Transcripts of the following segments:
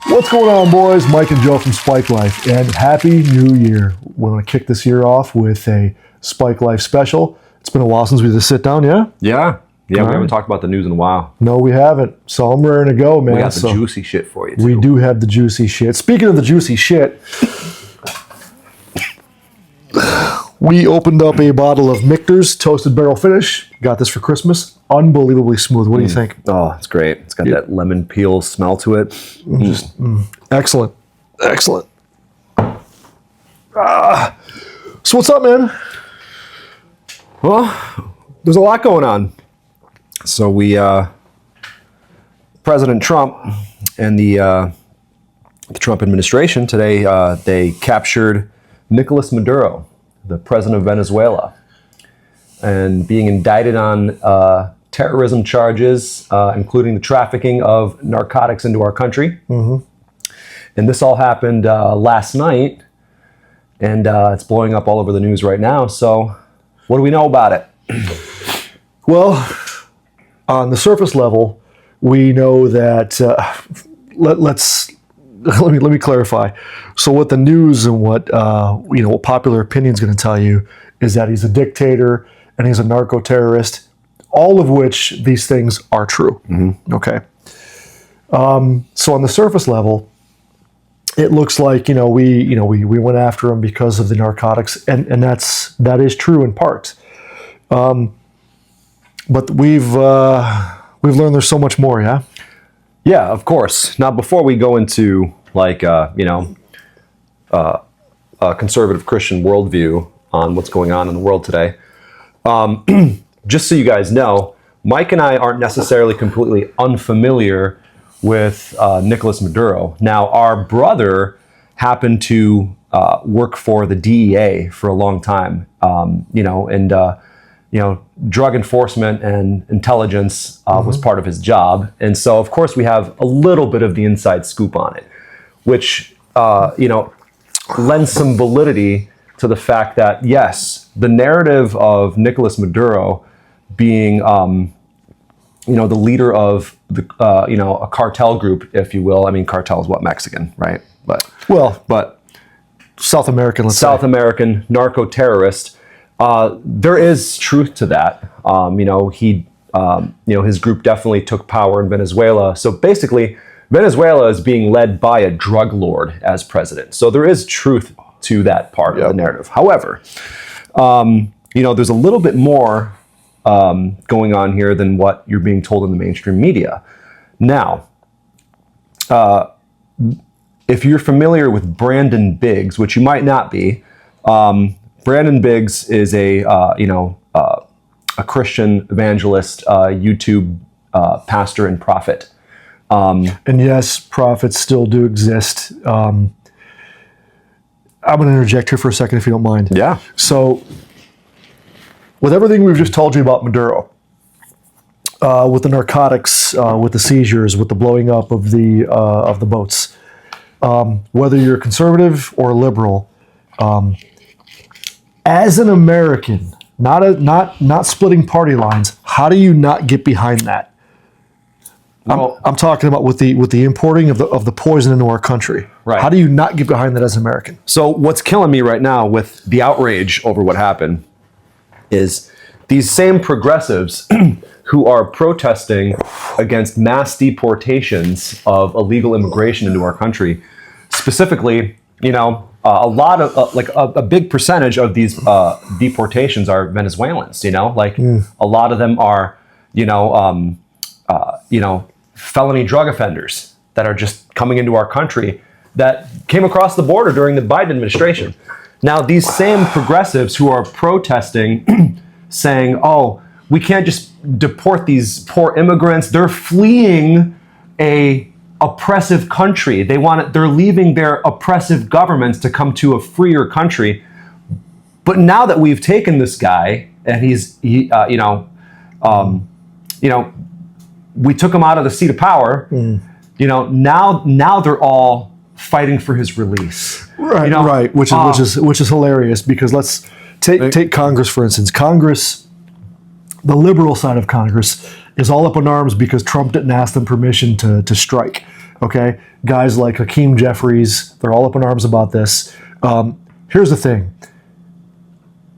What's going on, boys? Mike and Joe from Spike Life, and Happy New Year. We're going to kick this year off with a Spike Life special. It's been a while since we just sit down, yeah? Yeah, we haven't talked about the news in a while. No, we haven't. So I'm raring to go, man. We got the juicy shit for you, too. We do have the juicy shit. Speaking of the juicy shit, we opened up a bottle of Michter's Toasted Barrel Finish. Got this for Christmas. Unbelievably smooth. What do you think? Oh, it's great. It's got that lemon peel smell to it. Excellent. Excellent. So what's up, man? Well, there's a lot going on. So President Trump and the Trump administration today, they captured Nicolas Maduro, the president of Venezuela, and being indicted on terrorism charges, including the trafficking of narcotics into our country. Mm-hmm. And this all happened last night, and it's blowing up all over the news right now. So what do we know about it? Well, on the surface level, we know that, let me clarify. So what the news and what popular opinion is going to tell you is that he's a dictator and he's a narco-terrorist, all of which these things are true. Mm-hmm. Okay. So on the surface level, it looks like we went after him because of the narcotics, and that is true in part. But we've learned there's so much more. Yeah. Yeah, of course. Now, before we go into a conservative Christian worldview on what's going on in the world today, just so you guys know, Mike and I aren't necessarily completely unfamiliar with Nicolas Maduro. Now, our brother happened to work for the DEA for a long time, drug enforcement and intelligence was part of his job. And so, of course, we have a little bit of the inside scoop on it, which, lends some validity to the fact that, yes, the narrative of Nicolas Maduro being, the leader of a cartel group, if you will. I mean, cartel is what, Mexican, right? But South American, American narco-terrorist. There is truth to that. His group definitely took power in Venezuela. So basically, Venezuela is being led by a drug lord as president. So there is truth to that part of the narrative. However, there's a little bit more going on here than what you're being told in the mainstream media. Now, if you're familiar with Brandon Biggs, which you might not be, Brandon Biggs is a Christian evangelist, YouTube pastor and prophet. And yes, prophets still do exist. I'm going to interject here for a second, if you don't mind. Yeah. So, with everything we've just told you about Maduro, with the narcotics, with the seizures, with the blowing up of the boats, whether you're conservative or liberal, as an American, not splitting party lines, how do you not get behind that? I'm talking about with the importing of the poison into our country. Right. How do you not get behind that as an American? So what's killing me right now with the outrage over what happened is these same progressives who are protesting against mass deportations of illegal immigration into our country. Specifically, a lot of a big percentage of these deportations are Venezuelans. A lot of them are felony drug offenders that are just coming into our country that came across the border during the Biden administration. Now, these same progressives who are protesting, saying, "Oh, we can't just deport these poor immigrants. They're fleeing a oppressive country. They're leaving their oppressive governments to come to a freer country." But now that we've taken this guy and we took him out of the seat of power. Now they're all fighting for his release. Right, right. Which is hilarious, because let's take Congress for instance. Congress, the liberal side of Congress, is all up in arms because Trump didn't ask them permission to strike. Okay, guys like Hakeem Jeffries, they're all up in arms about this. Here's the thing: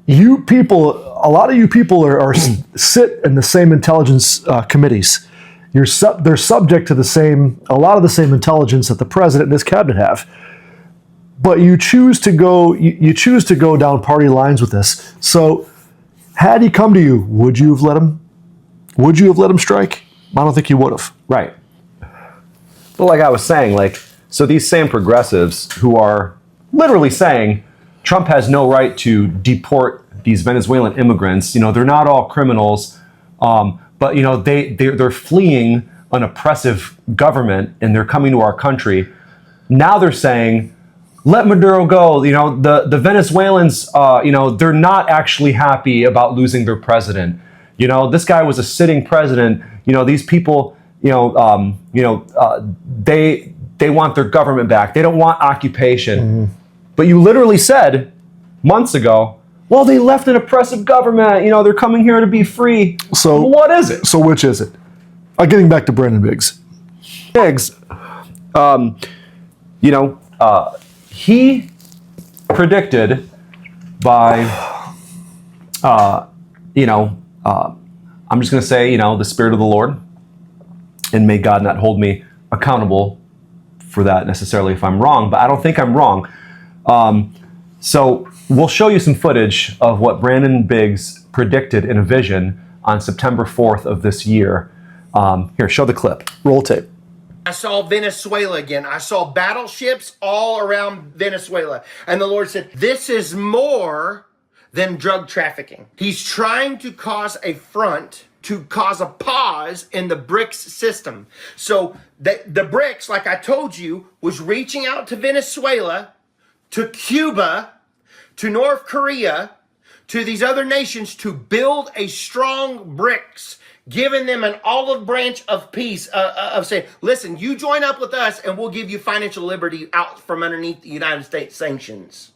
you people, a lot of you people are sit in the same intelligence committees. They're subject to a lot of the same intelligence that the president and his cabinet have. But you choose to go down party lines with this. So, had he come to you, would you have let him? Would you have let him strike? I don't think you would have. Right. Well, like I was saying, so these same progressives who are literally saying Trump has no right to deport these Venezuelan immigrants, they're not all criminals, but they're fleeing an oppressive government and they're coming to our country. Now they're saying, let Maduro go. The Venezuelans, they're not actually happy about losing their president. This guy was a sitting president. These people, they want their government back. They don't want occupation. Mm-hmm. But you literally said months ago, well, they left an oppressive government. They're coming here to be free. So what is it? So which is it? Getting back to Brandon Biggs. He predicted by, I'm just going to say, the Spirit of the Lord, and may God not hold me accountable for that necessarily if I'm wrong, but I don't think I'm wrong. So we'll show you some footage of what Brandon Biggs predicted in a vision on September 4th of this year. Here, show the clip. Roll tape. I saw Venezuela again. I saw battleships all around Venezuela. And the Lord said, this is more than drug trafficking. He's trying to cause a front, to cause a pause in the BRICS system. So the BRICS, like I told you, was reaching out to Venezuela, to Cuba, to North Korea, to these other nations to build a strong BRICS, giving them an olive branch of peace, of saying, listen, you join up with us and we'll give you financial liberty out from underneath the United States sanctions.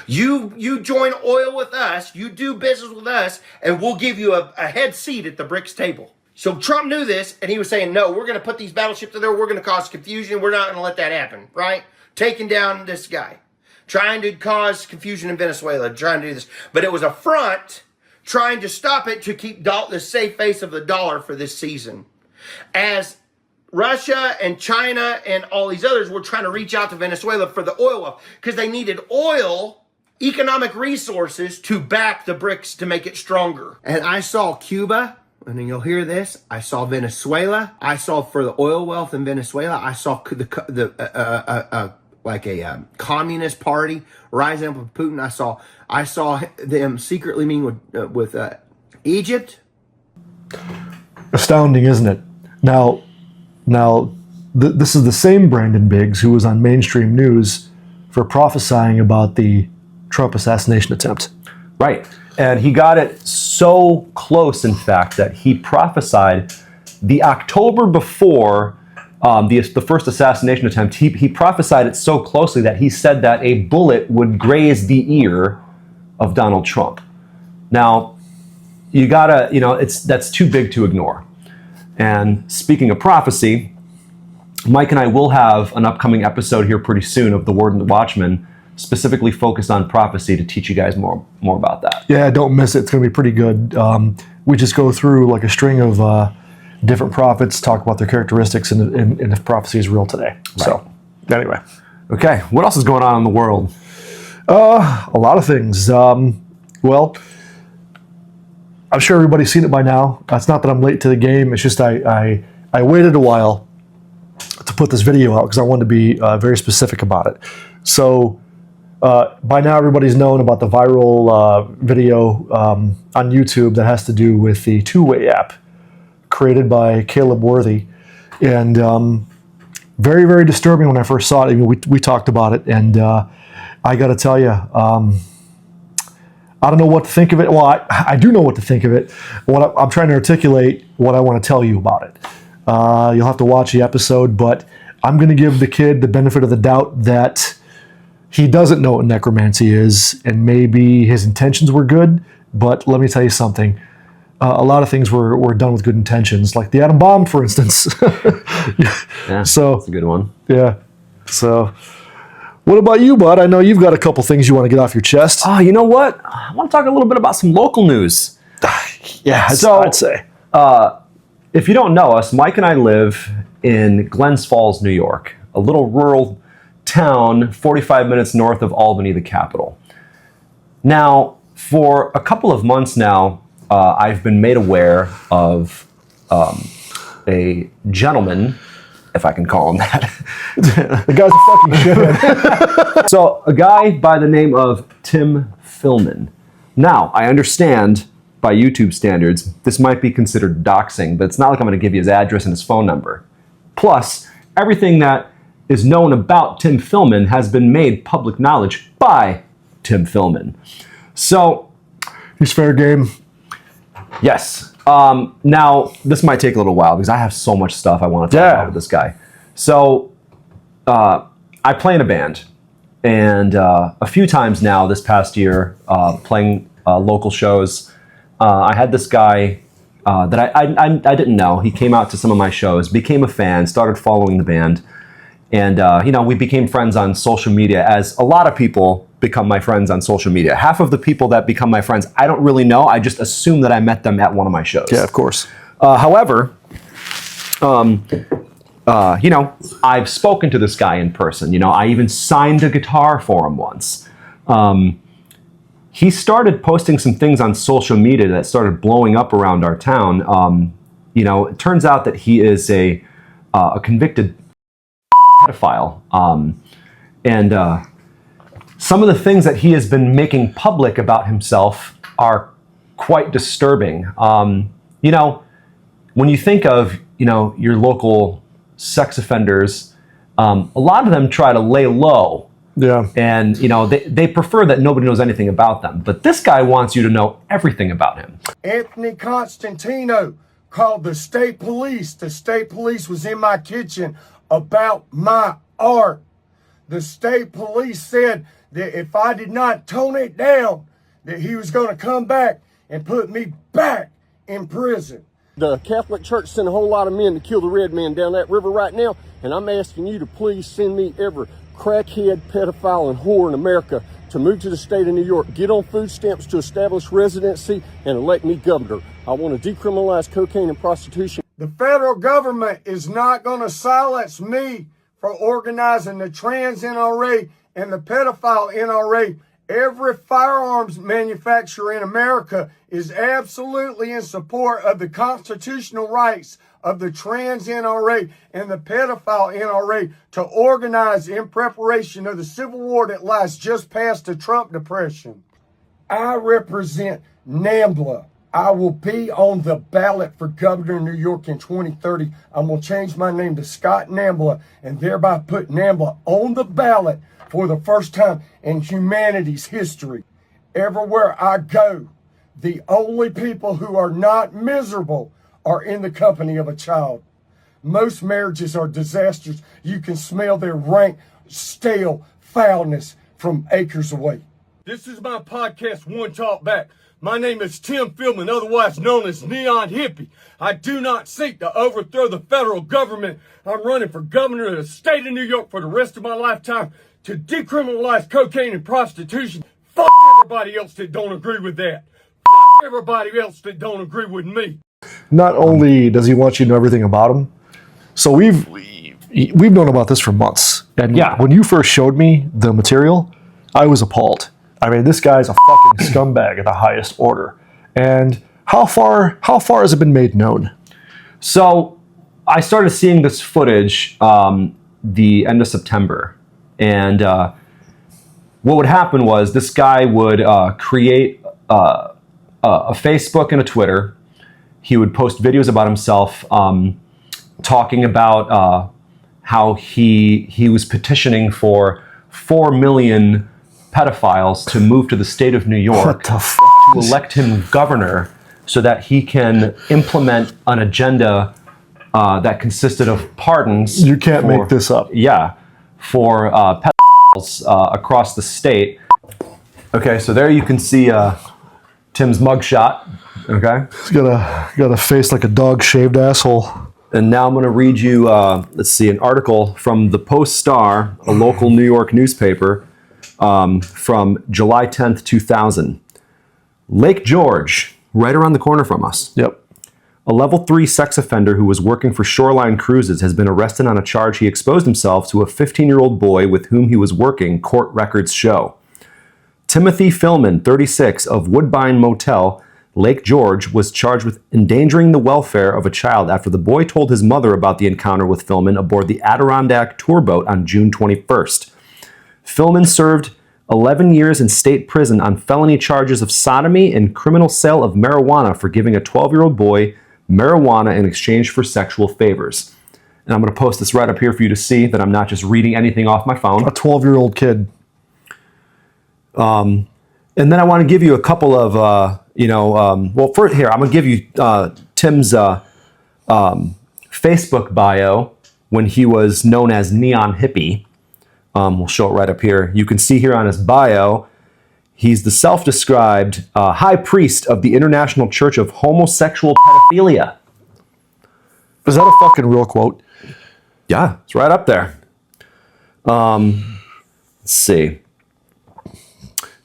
You join oil with us, you do business with us, and we'll give you a head seat at the BRICS table. So Trump knew this, and he was saying, no, we're going to put these battleships in there, we're going to cause confusion, we're not going to let that happen, right? Taking down this guy, trying to cause confusion in Venezuela, trying to do this. But it was a front trying to stop it to keep the safe face of the dollar for this season. As Russia and China and all these others were trying to reach out to Venezuela for the oil wealth because they needed oil, economic resources to back the BRICS to make it stronger. And I saw Cuba, and then you'll hear this. I saw Venezuela. I saw for the oil wealth in Venezuela. I saw like a communist party rising up with Putin. I saw them secretly meeting with Egypt. Astounding, isn't it? Now, this is the same Brandon Biggs who was on mainstream news for prophesying about the Trump assassination attempt. Right. And he got it so close, in fact, that he prophesied the October before the first assassination attempt. He prophesied it so closely that he said that a bullet would graze the ear of Donald Trump. Now, you gotta, that's too big to ignore. And speaking of prophecy, Mike and I will have an upcoming episode here pretty soon of The Word and the Watchman, specifically focused on prophecy to teach you guys more about that. Yeah, don't miss it. It's going to be pretty good. We just go through like a string of different prophets, talk about their characteristics, and if prophecy is real today. Right. So, anyway. Okay, what else is going on in the world? A lot of things. Well, I'm sure everybody's seen it by now. It's not that I'm late to the game. It's just I waited a while to put this video out because I wanted to be very specific about it. So by now everybody's known about the viral video on YouTube that has to do with the two-way app created by Caleb Worthy. And very, very disturbing when I first saw it. I mean, we talked about it, and I got to tell you, I don't know what to think of it. Well, I do know what to think of it. I'm trying to articulate what I want to tell you about it. You'll have to watch the episode, but I'm going to give the kid the benefit of the doubt that he doesn't know what necromancy is, and maybe his intentions were good, but let me tell you something. a lot of things were done with good intentions, like the atom bomb, for instance. Yeah, So that's a good one. yeah. So, what about you, bud? I know you've got a couple things you want to get off your chest. Oh, you know what? I want to talk a little bit about some local news. Yeah, So- I'd say. If you don't know us, Mike and I live in Glens Falls, New York, a little rural town 45 minutes north of Albany, the capital. Now, for a couple of months now, I've been made aware of a gentleman, if I can call him that. The guy's a fucking shithead. So, a guy by the name of Tim Philman. Now, I understand by YouTube standards, this might be considered doxing, but it's not like I'm going to give you his address and his phone number. Plus, everything that is known about Tim Philman has been made public knowledge by Tim Philman. So, He's fair game. yes. Now, this might take a little while because I have so much stuff I want to talk about with this guy. So, I play in a band, and a few times now this past year, playing local shows, I had this guy that I didn't know. He came out to some of my shows, became a fan, started following the band, and we became friends on social media, as a lot of people become my friends on social media. Half of the people that become my friends, I don't really know. I just assume that I met them at one of my shows. Yeah, of course. However, I've spoken to this guy in person. I even signed a guitar for him once. He started posting some things on social media that started blowing up around our town. It turns out that he is a convicted pedophile. And some of the things that he has been making public about himself are quite disturbing. When you think of, your local sex offenders, a lot of them try to lay low. Yeah. And, they prefer that nobody knows anything about them. But this guy wants you to know everything about him. Anthony Constantino called the state police. The state police was in my kitchen about my art. The state police said that if I did not tone it down, that he was going to come back and put me back in prison. The Catholic Church sent a whole lot of men to kill the red man down that river right now, and I'm asking you to please send me every crackhead, pedophile, and whore in America to move to the state of New York, get on food stamps to establish residency, and elect me governor. I want to decriminalize cocaine and prostitution. The federal government is not going to silence me for organizing the trans NRA and the pedophile NRA. Every firearms manufacturer in America is absolutely in support of the constitutional rights of the trans NRA and the pedophile NRA to organize in preparation of the civil war that lies just past the Trump depression. I represent NAMBLA. I will be on the ballot for governor of New York in 2030. I'm going to change my name to Scott NAMBLA and thereby put NAMBLA on the ballot for the first time in humanity's history. Everywhere I go, the only people who are not miserable are in the company of a child. Most marriages are disasters. You can smell their rank, stale foulness from acres away. This is my podcast, One Talk Back. My name is Tim Philman, otherwise known as Neon Hippie. I do not seek to overthrow the federal government. I'm running for governor of the state of New York for the rest of my lifetime to decriminalize cocaine and prostitution. Fuck everybody else that don't agree with that. Fuck everybody else that don't agree with me. Not only does he want you to know everything about him, so we've known about this for months. And Yeah. when you first showed me the material, I was appalled. I mean, this guy's a fucking scumbag of the highest order. And how far has it been made known? So I started seeing this footage the end of September. And what would happen was this guy would create a Facebook and a Twitter. He would post videos about himself talking about how he was petitioning for 4 million pedophiles to move to the state of New York to elect him governor so that he can implement an agenda that consisted of pardons. You can't make this up. Yeah, for pedophiles across the state. Okay, so there you can see Tim's mugshot. Okay. He's got a face like a dog shaved asshole. And now I'm going to read you, let's see, an article from the Post-Star, a local New York newspaper, from July 10th, 2000. Lake George, right around the corner from us. Yep. A level 3 sex offender who was working for Shoreline Cruises has been arrested on a charge he exposed himself to a 15-year-old boy with whom he was working, court records show. Timothy Philman, 36, of Woodbine Motel, Lake George, was charged with endangering the welfare of a child after the boy told his mother about the encounter with Philman aboard the Adirondack tour boat on June 21st. Philman served 11 years in state prison on felony charges of sodomy and criminal sale of marijuana for giving a 12-year-old boy marijuana in exchange for sexual favors. And I'm going to post this right up here for you to see that I'm not just reading anything off my phone. A 12-year-old kid. And then I want to give you a couple of, well, first here, I'm going to give you Tim's Facebook bio when he was known as Neon Hippie. We'll show it right up here. You can see here on his bio, he's the self-described high priest of the International Church of Homosexual Pedophilia. Is that a fucking real quote? Yeah, it's right up there. Let's see.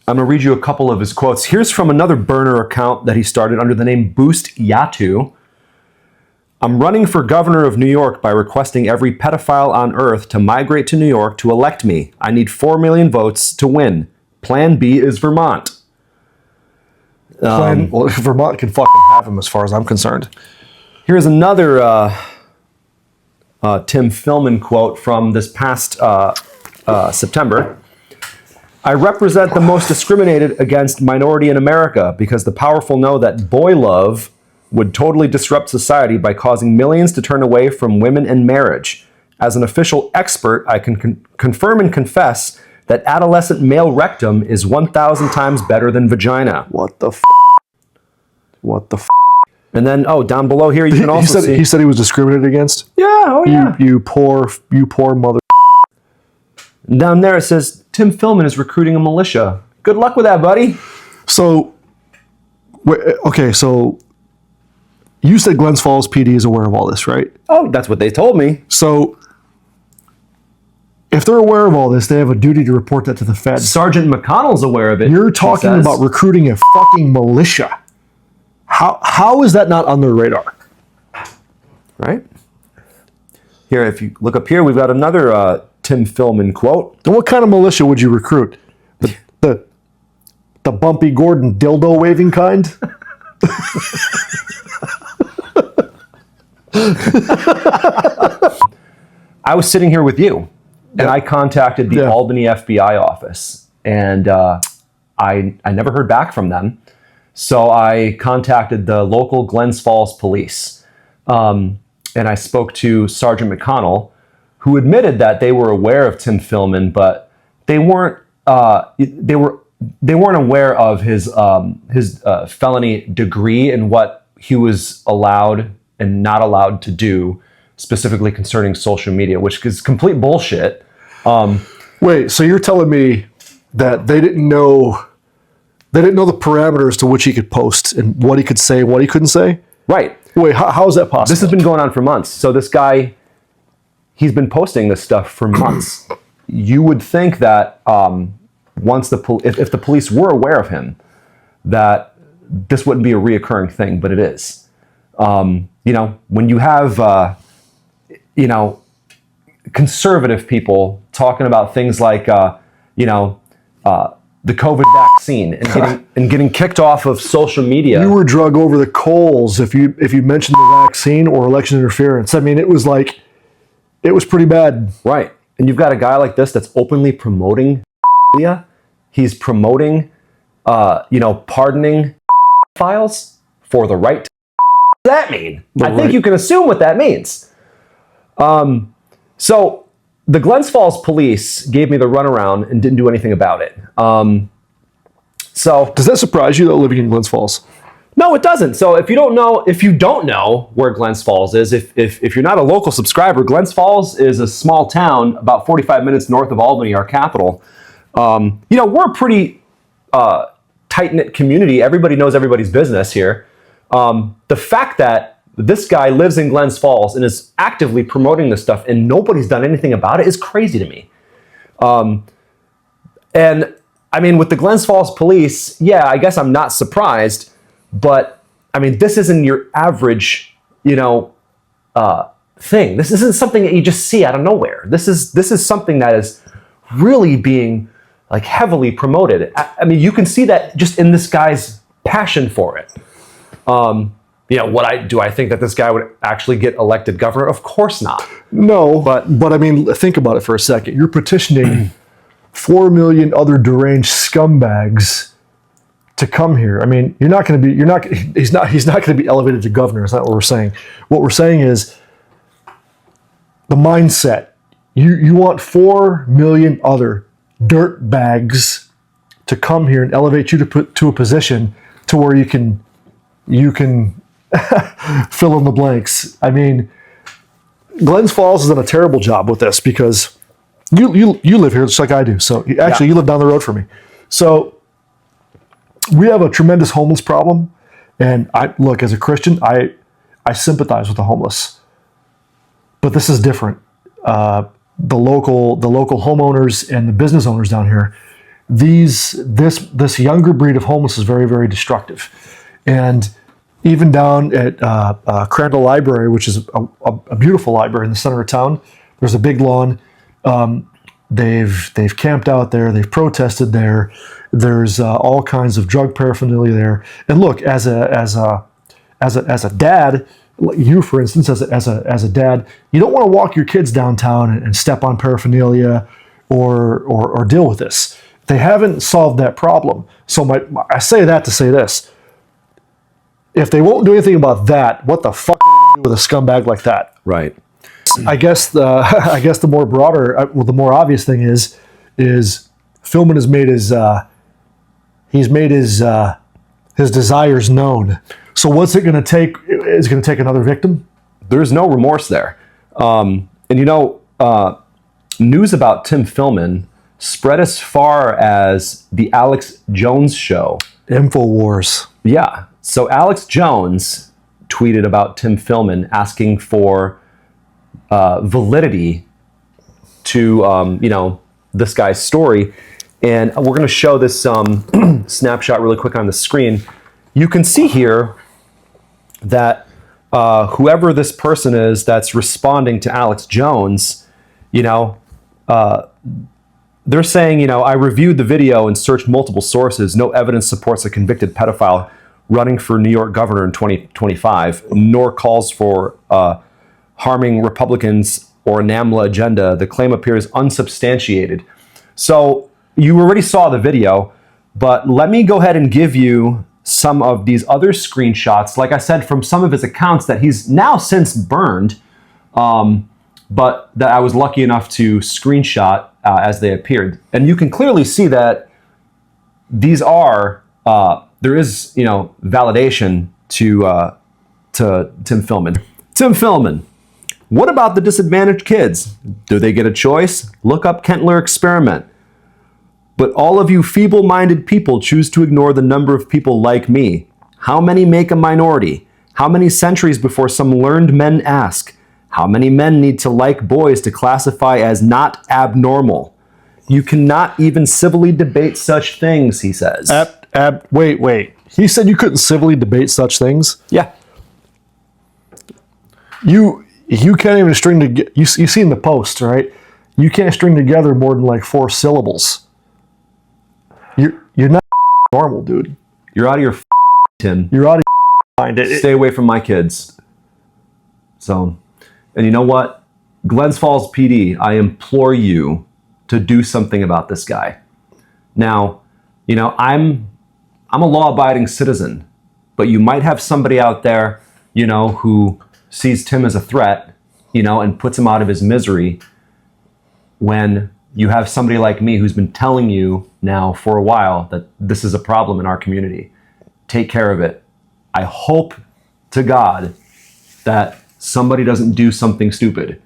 I'm going to read you a couple of his quotes. Here's from another burner account that he started under the name Boost Yatu. I'm running for governor of New York by requesting every pedophile on earth to migrate to New York to elect me. I need 4 million votes to win. Plan B is Vermont. Well, Vermont can fucking have him as far as I'm concerned. Here's another Tim Philman quote from this past September. I represent the most discriminated against minority in America because the powerful know that boy love would totally disrupt society by causing millions to turn away from women and marriage. As an official expert, I can confirm and confess that adolescent male rectum is 1,000 times better than vagina. What the f? What the f? And then, down below here, you can also see... He said he was discriminated against? Yeah, oh yeah. You poor mother. And down there it says, Tim Philman is recruiting a militia. Good luck with that, buddy. So, okay, so you said Glens Falls PD is aware of all this, right? Oh, that's what they told me. So, if they're aware of all this, they have a duty to report that to the feds. Sergeant McConnell's aware of it. You're talking about recruiting a fucking militia. How is that not on their radar? Right? Here, if you look up here, we've got another Tim Philman quote. And what kind of militia would you recruit? The Bumpy Gordon dildo waving kind? I was sitting here with you, and I contacted the Albany FBI office, and I never heard back from them. So I contacted the local Glens Falls police, and I spoke to Sergeant McConnell, who admitted that they were aware of Tim Philman, but they weren't aware of his felony degree and what he was allowed and not allowed to do, specifically concerning social media, which is complete bullshit. Wait, so you're telling me that they didn't know the parameters to which he could post and what he could say and what he couldn't say? Right. Wait, how is that possible? This has been going on for months. So this guy, he's been posting this stuff for months. You would think that once if the police were aware of him, that this wouldn't be a reoccurring thing, but it is. When you have conservative people talking about things like the COVID vaccine and getting kicked off of social media. You were drug over the coals if you mentioned the vaccine or election interference. I mean, it was pretty bad. Right. And you've got a guy like this that's openly promoting media. He's promoting, pardoning files for the right to what does that mean? I think you can assume what that means. So the Glens Falls police gave me the runaround and didn't do anything about it. So does that surprise you, though, living in Glens Falls? No, it doesn't. So if you don't know where Glens Falls is, if you're not a local subscriber, Glens Falls is a small town about 45 minutes north of Albany, our capital. We're a pretty tight-knit community. Everybody knows everybody's business here. The fact that this guy lives in Glens Falls and is actively promoting this stuff and nobody's done anything about it is crazy to me. And I mean, with the Glens Falls police, yeah, I guess I'm not surprised, but I mean, this isn't your average, thing. This isn't something that you just see out of nowhere. This is something that is really being like heavily promoted. I mean, you can see that just in this guy's passion for it. Do I think that this guy would actually get elected governor? Of course not. No, but I mean, think about it for a second. You're petitioning 4 million other deranged scumbags to come here. I mean, he's not going to be elevated to governor. That's not what we're saying. What we're saying is the mindset. You want 4 million other dirt bags to come here and elevate you to a position to where you can fill in the blanks. I mean, Glens Falls has done a terrible job with this because you live here just like I do. So actually, you live down the road from me. So we have a tremendous homeless problem, and as a Christian, I sympathize with the homeless, but this is different. The local homeowners and the business owners down here, this younger breed of homeless is very, very destructive, and even down at Crandall Library, which is a beautiful library in the center of town, there's a big lawn. They've camped out there. They've protested there. There's all kinds of drug paraphernalia there. And look, as a dad, you for instance, as a dad, you don't want to walk your kids downtown and step on paraphernalia or deal with this. They haven't solved that problem. So I say that to say this: if they won't do anything about that, what the fuck are they going to do with a scumbag like that? Right. I guess the more obvious thing is Philman has made his desires known. So what's it going to take? Is it going to take another victim? There's no remorse there. News about Tim Philman spread as far as the Alex Jones show. InfoWars. Yeah. So Alex Jones tweeted about Tim Philman asking for validity to this guy's story, and we're going to show this snapshot really quick on the screen. You can see here that whoever this person is that's responding to Alex Jones, they're saying, I reviewed the video and searched multiple sources. No evidence supports a convicted pedophile running for New York governor in 2025, nor calls for harming Republicans or a NAMLA agenda. The claim appears unsubstantiated. So you already saw the video, but let me go ahead and give you some of these other screenshots, like I said, from some of his accounts that he's now since burned, but that I was lucky enough to screenshot as they appeared. And you can clearly see that these are, there is, validation to Tim Philman. Tim Philman. What about the disadvantaged kids? Do they get a choice? Look up Kentler experiment. But all of you feeble-minded people choose to ignore the number of people like me. How many make a minority? How many centuries before some learned men ask? How many men need to like boys to classify as not abnormal? You cannot even civilly debate such things, he says. Wait. He said you couldn't civilly debate such things? Yeah. You can't even string together. You see in the post, right? You can't string together more than like 4 syllables. You're not normal, dude. You're out of your Tim. You're out of mind. Stay away from my kids. So, and you know what? Glens Falls PD, I implore you to do something about this guy. Now, I'm a law-abiding citizen, but you might have somebody out there, who sees Tim as a threat, and puts him out of his misery, when you have somebody like me who's been telling you now for a while that this is a problem in our community. Take care of it. I hope to God that somebody doesn't do something stupid.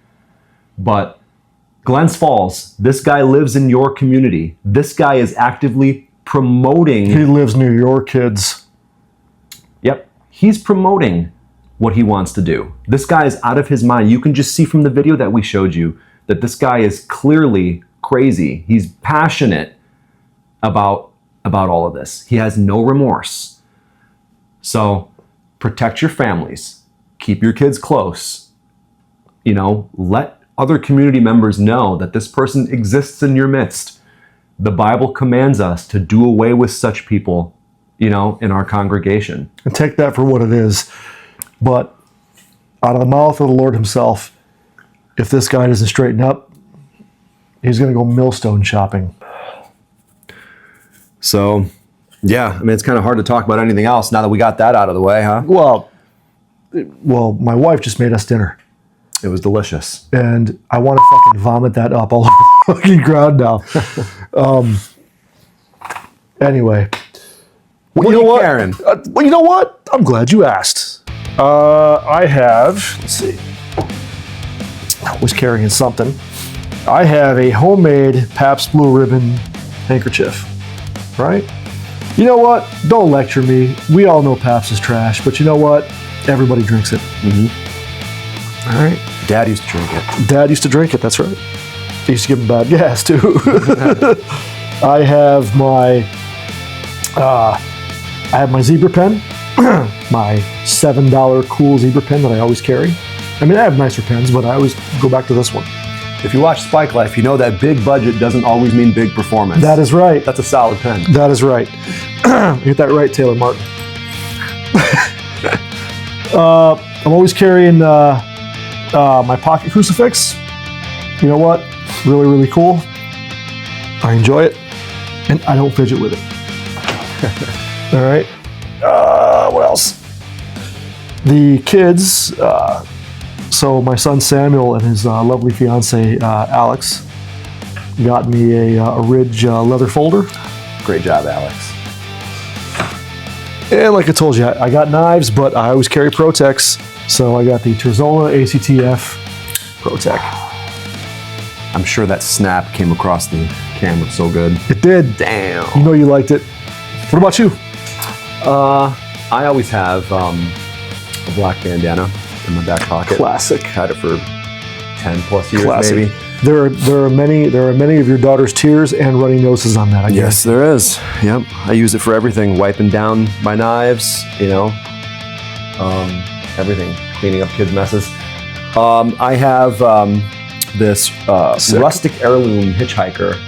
But Glens Falls, this guy lives in your community. This guy is actively promoting. He lives near your kids. Yep. he's promoting what he wants to do. This guy is out of his mind. You can just see from the video that we showed you that this guy is clearly crazy. He's passionate about all of this. He has no remorse. So protect your families. Keep your kids close. Let other community members know that this person exists in your midst. The Bible commands us to do away with such people, in our congregation. And take that for what it is. But out of the mouth of the Lord himself, if this guy doesn't straighten up, he's going to go millstone shopping. So, yeah, it's kind of hard to talk about anything else now that we got that out of the way, huh? Well, my wife just made us dinner. It was delicious. And I want to fucking vomit that up all over the fucking ground now. Anyway. What are you carrying? Well, you know what? I'm glad you asked. I have, let's see. I was carrying something. I have a homemade Pabst Blue Ribbon handkerchief, right? You know what? Don't lecture me. We all know Pabst is trash, but you know what? Everybody drinks it. Mm-hmm. All right. Dad used to drink it. Dad used to drink it, that's right. He used to give him bad gas, too. I have my zebra pen, my $7 cool zebra pen that I always carry. I have nicer pens, but I always go back to this one. If you watch Spike Life, you know that big budget doesn't always mean big performance. That is right. That's a solid pen. That is right. Get that right, Taylor Martin. I'm always carrying my pocket crucifix. You know what? Really, really cool. I enjoy it, and I don't fidget with it. All right. What else? The kids. So my son Samuel and his lovely fiance Alex got me a Ridge leather folder. Great job, Alex. And like I told you, I got knives, but I always carry Protex. So I got the Terzola ACTF Protec. I'm sure that snap came across the camera so good. It did. Damn. You know you liked it. What about you? I always have a black bandana in my back pocket. Classic. Had it for 10 plus years, Classic. maybe. There are many of your daughter's tears and runny noses on that, I guess. Yes, there is. Yep. I use it for everything. Wiping down my knives, everything. Cleaning up kids' messes. I have this rustic heirloom hitchhiker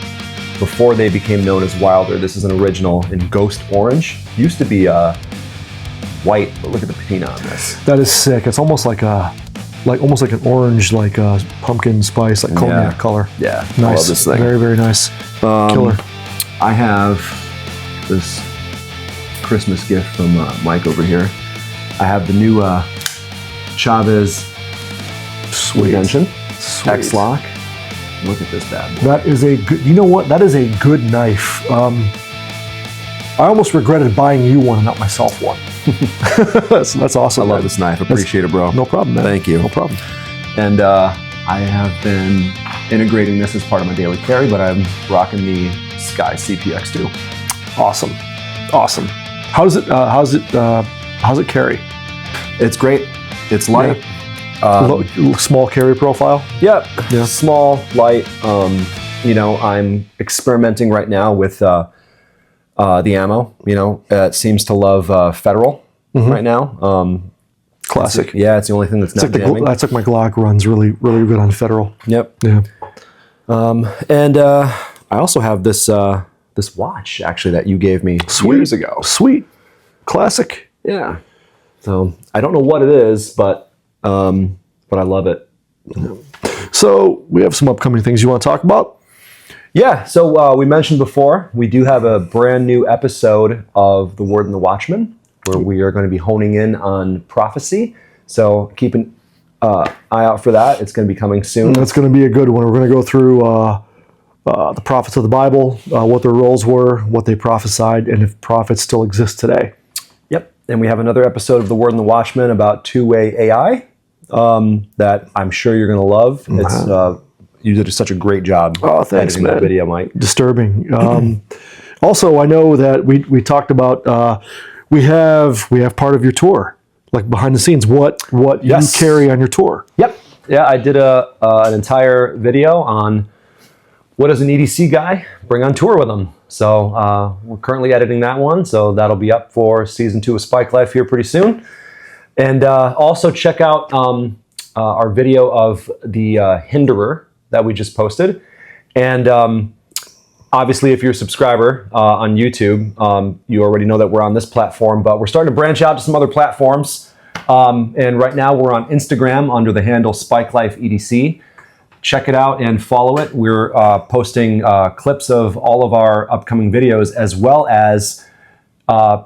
before they became known as Wilder. This is an original in ghost orange. Used to be white, but look at the patina on this. That is sick. It's almost like almost like an orange, like pumpkin spice, like cognac color. Yeah, Nice. I love this thing. Very, very nice. Killer. I have this Christmas gift from Mike over here. I have the new Chavez Redemption X-Lock. Look at this bad boy. That is a good, you know what? That is a good knife. I almost regretted buying you one and not myself one. That's awesome. I love this knife. Appreciate it, bro. No problem, man. Thank you. No problem. And I have been integrating this as part of my daily carry, but I'm rocking the Sky CPX2. Awesome. How's it carry? It's great. It's light. Small carry profile. Yep. Yeah. Small, light. I'm experimenting right now with the ammo. It seems to love Federal right now. Classic. It's the only thing that's not jamming. That's like my Glock runs really, really good on Federal. Yep. Yeah. And I also have this watch actually that you gave me years ago. Sweet. Classic. Yeah. So I don't know what it is, but I love it. So we have some upcoming things you want to talk about? Yeah. So we mentioned before, we do have a brand new episode of The Word and the Watchman, where we are going to be honing in on prophecy. So keep an eye out for that. It's going to be coming soon. That's going to be a good one. We're going to go through the prophets of the Bible, what their roles were, what they prophesied, and if prophets still exist today. Yep. And we have another episode of The Word and the Watchman about two-way AI that I'm sure you're going to love. It's you did such a great job. Oh, thanks, man. That video, Mike. Disturbing. Also, I know that we talked about we have part of your tour like behind the scenes, what Yes. you carry on your tour. Yep. Yeah, I did an entire video on what does an EDC guy bring on tour with him. So we're currently editing that one, so that'll be up for season 2 of Spike Life here pretty soon. And also check out our video of the Hinderer that we just posted. And obviously, if you're a subscriber on YouTube, you already know that we're on this platform, but we're starting to branch out to some other platforms. And right now we're on Instagram under the handle Spike Life EDC. Check it out and follow it. We're posting clips of all of our upcoming videos, as well as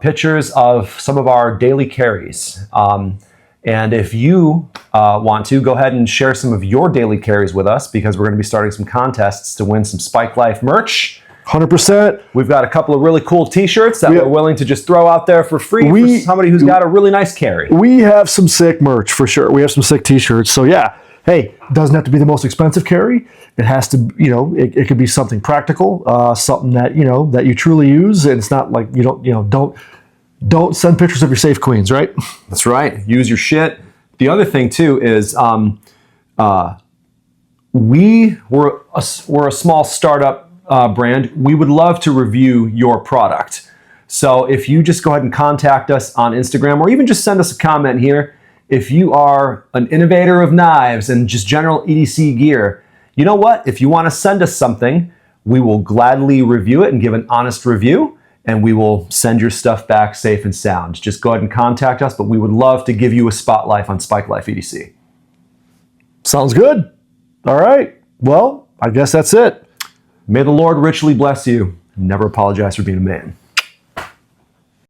pictures of some of our daily carries. And if you want to, go ahead and share some of your daily carries with us, because we're going to be starting some contests to win some Spike Life merch. 100%. We've got a couple of really cool t-shirts that we're willing to just throw out there for free for somebody who's got a really nice carry. We have some sick merch for sure. We have some sick t-shirts. So yeah, hey, doesn't have to be the most expensive carry. It has to, it could be something practical, something that, that you truly use. And it's not like, don't send pictures of your safe queens, right? That's right. Use your shit. The other thing too is we're a small startup brand. We would love to review your product. So if you just go ahead and contact us on Instagram, or even just send us a comment here, if you are an innovator of knives and just general EDC gear, you know what? If you want to send us something, we will gladly review it and give an honest review, and we will send your stuff back safe and sound. Just go ahead and contact us, but we would love to give you a spotlight on Spike Life EDC. Sounds good. All right. Well, I guess that's it. May the Lord richly bless you. Never apologize for being a man.